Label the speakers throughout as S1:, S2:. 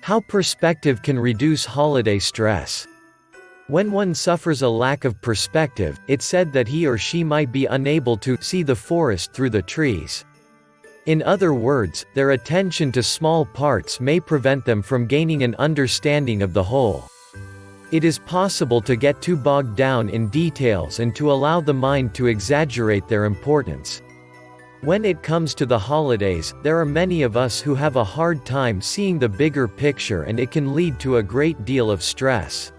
S1: How perspective can reduce holiday stress. When one suffers a lack of perspective, it's said that he or she might be unable to see the forest through the trees. In other words, their attention to small parts may prevent them from gaining an understanding of the whole. It is possible to get too bogged down in details and to allow the mind to exaggerate their importance. When it comes to the holidays, there are many of us who have a hard time seeing the bigger picture, and it can lead to a great deal of stress.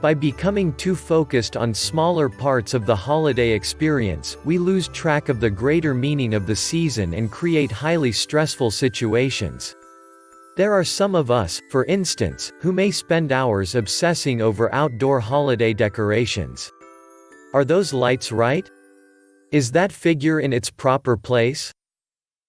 S1: By becoming too focused on smaller parts of the holiday experience, we lose track of the greater meaning of the season and create highly stressful situations. There are some of us, for instance, who may spend hours obsessing over outdoor holiday decorations. Are those lights right? Is that figure in its proper place?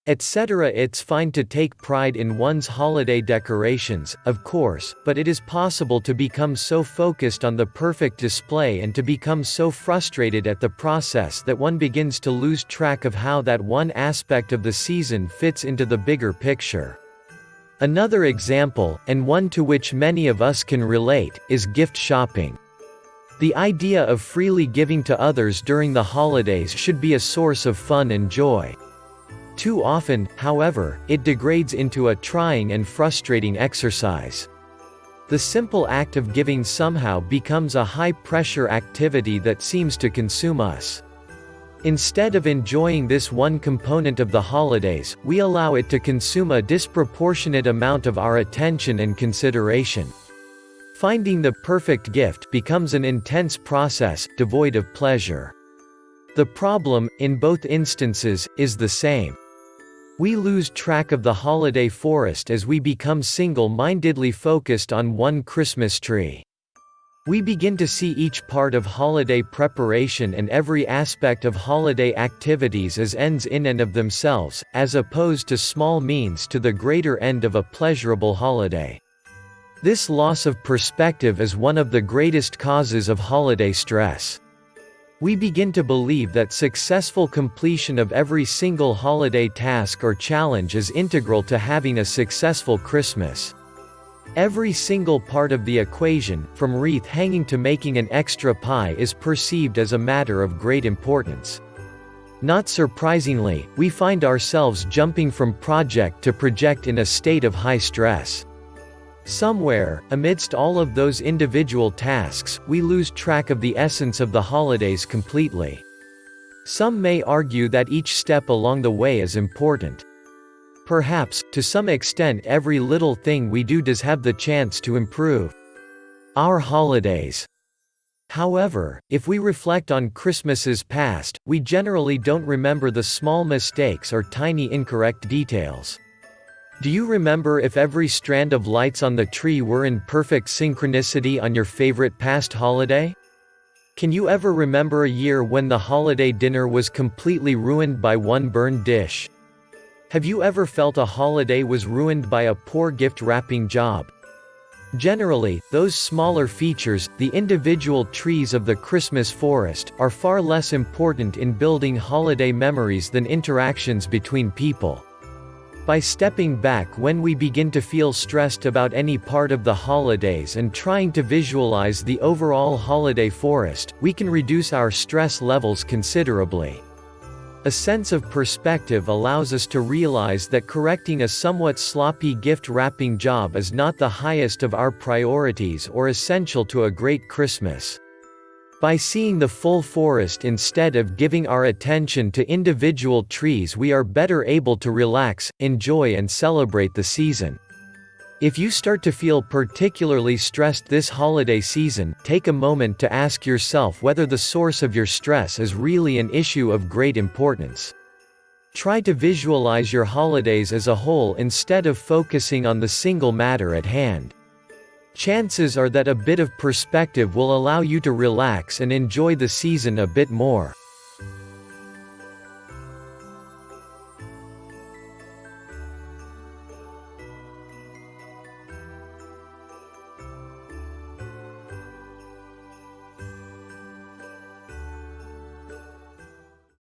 S1: Etc. It's fine to take pride in one's holiday decorations, of course, but it is possible to become so focused on the perfect display and to become so frustrated at the process that one begins to lose track of how that one aspect of the season fits into the bigger picture. Another example, and one to which many of us can relate, is gift shopping. The idea of freely giving to others during the holidays should be a source of fun and joy. Too often, however, it degrades into a trying and frustrating exercise. The simple act of giving somehow becomes a high-pressure activity that seems to consume us. Instead of enjoying this one component of the holidays, we allow it to consume a disproportionate amount of our attention and consideration. Finding the perfect gift becomes an intense process, devoid of pleasure. The problem, in both instances, is the same. We lose track of the holiday forest as we become single-mindedly focused on one Christmas tree. We begin to see each part of holiday preparation and every aspect of holiday activities as ends in and of themselves, as opposed to small means to the greater end of a pleasurable holiday. This loss of perspective is one of the greatest causes of holiday stress. We begin to believe that successful completion of every single holiday task or challenge is integral to having a successful Christmas. Every single part of the equation, from wreath hanging to making an extra pie, is perceived as a matter of great importance. Not surprisingly, we find ourselves jumping from project to project in a state of high stress. Somewhere, amidst all of those individual tasks, we lose track of the essence of the holidays completely. Some may argue that each step along the way is important. Perhaps, to some extent, every little thing we do does have the chance to improve our holidays. However, if we reflect on Christmases past, we generally don't remember the small mistakes or tiny incorrect details. Do you remember if every strand of lights on the tree were in perfect synchronicity on your favorite past holiday? Can you ever remember a year when the holiday dinner was completely ruined by one burned dish? Have you ever felt a holiday was ruined by a poor gift wrapping job? Generally, those smaller features, the individual trees of the Christmas forest, are far less important in building holiday memories than interactions between people. By stepping back when we begin to feel stressed about any part of the holidays and trying to visualize the overall holiday forest, we can reduce our stress levels considerably. A sense of perspective allows us to realize that correcting a somewhat sloppy gift wrapping job is not the highest of our priorities or essential to a great Christmas. By seeing the full forest instead of giving our attention to individual trees, we are better able to relax, enjoy and celebrate the season. If you start to feel particularly stressed this holiday season, take a moment to ask yourself whether the source of your stress is really an issue of great importance. Try to visualize your holidays as a whole instead of focusing on the single matter at hand. Chances are that a bit of perspective will allow you to relax and enjoy the season a bit more.